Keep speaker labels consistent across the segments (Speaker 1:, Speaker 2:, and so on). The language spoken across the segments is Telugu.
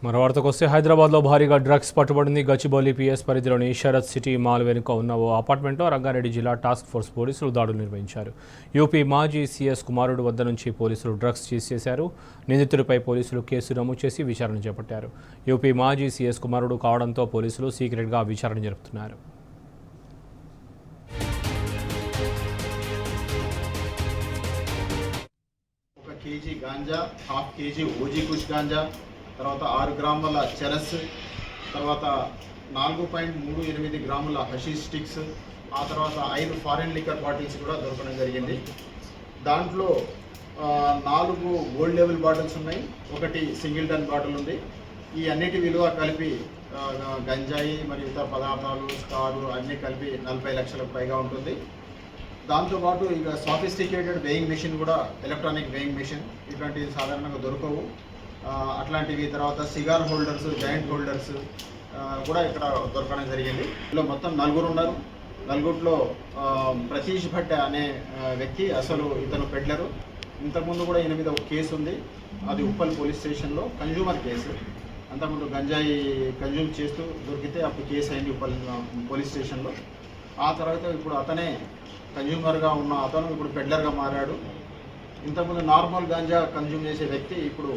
Speaker 1: మరో వార్తకు వస్తే హైదరాబాద్లో భారీగా డ్రగ్స్ పట్టుబడింది. గచ్చిబౌలి పిఎస్ పరిధిలోని శరత్ సిటీ మాల్ వెనుక ఉన్న ఓ అపార్ట్మెంట్లో రంగారెడ్డి జిల్లా టాస్క్ ఫోర్స్ పోలీసులు దాడులు నిర్వహించారు. యూపీ మాజీ సీఎస్ కుమారుడు వద్ద నుంచి పోలీసులు డ్రగ్స్ సీజ్ చేశారు. నిందితుడిపై పోలీసులు కేసు నమోదు చేసి విచారణ చేపట్టారు. యూపీ మాజీ సీఎస్ కుమారుడు కావడంతో పోలీసులు సీక్రెట్గా విచారణ జరుపుతున్నారు.
Speaker 2: KG ganja, half KG OG Kush ganja, తర్వాత 6 గ్రాముల చెరస్, తర్వాత 4.38 గ్రాముల హషీష్ స్టిక్స్, ఆ తర్వాత 5 ఫారెన్ లిక్కర్ బాటిల్స్ కూడా దొరకడం జరిగింది. దాంట్లో 4 గోల్డ్ లెవెల్ బాటిల్స్ ఉన్నాయి, 1 సింగిల్ టన్ బాటిల్ ఉంది. ఈ అన్నిటి విలువ కలిపి గంజాయి మరియు ఇతర పదార్థాలు, స్టారు అన్నీ కలిపి 40 లక్షలకు పైగా ఉంటుంది. దాంతోపాటు ఇక సాఫిస్టికేటెడ్ వేయింగ్ మెషిన్ కూడా, ఎలక్ట్రానిక్ వేయింగ్ మెషిన్, ఇట్లాంటివి సాధారణంగా దొరకవు. అట్లాంటివి, తర్వాత సిగార్ హోల్డర్స్, జాయింట్ హోల్డర్స్ కూడా ఇక్కడ దొరకడం జరిగింది. ఇందులో మొత్తం 4 ఉన్నారు. నలుగురిలో ప్రతీష్ భట్ అనే వ్యక్తి అసలు ఇతను పెడ్లరు. ఇంతకుముందు కూడా ఈయన మీద ఒక కేసు ఉంది, అది ఉప్పల్ పోలీస్ స్టేషన్లో కన్జ్యూమర్ కేసు. అంతకుముందు గంజాయి కన్జ్యూమ్ చేస్తూ దొరికితే అప్పుడు కేసు అయింది ఉప్పల్ పోలీస్ స్టేషన్లో. ఆ తర్వాత ఇప్పుడు అతనే కన్జ్యూమర్గా ఉన్న అతను ఇప్పుడు పెడ్లర్గా మారాడు. ఇంతకుముందు నార్మల్ గాంజా కన్జ్యూమ్ చేసే వ్యక్తి ఇప్పుడు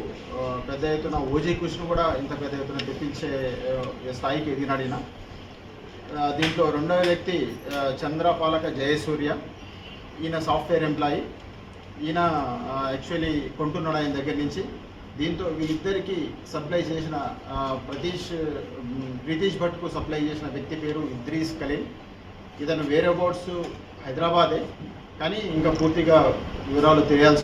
Speaker 2: పెద్ద ఎత్తున ఓజీ కుష్ను కూడా ఇంత పెద్ద ఎత్తున తెప్పించే స్థాయికి ఎదిగినాడిన. దీంట్లో రెండవ వ్యక్తి చంద్రపాలక జయసూర్య. ఈయన సాఫ్ట్వేర్ ఎంప్లాయీ. ఈయన యాక్చువల్లీ కొంటున్నాడు ఆయన దగ్గర నుంచి. దీంతో వీళ్ళిద్దరికీ సప్లై చేసిన ప్రీతీష్ భట్కు సప్లై చేసిన వ్యక్తి పేరు ఇద్రీస్ కలీం. ఇతను వేరే అబౌట్స్ హైదరాబాదే, కానీ ఇంకా పూర్తిగా వివరాలు తెలియాల్సి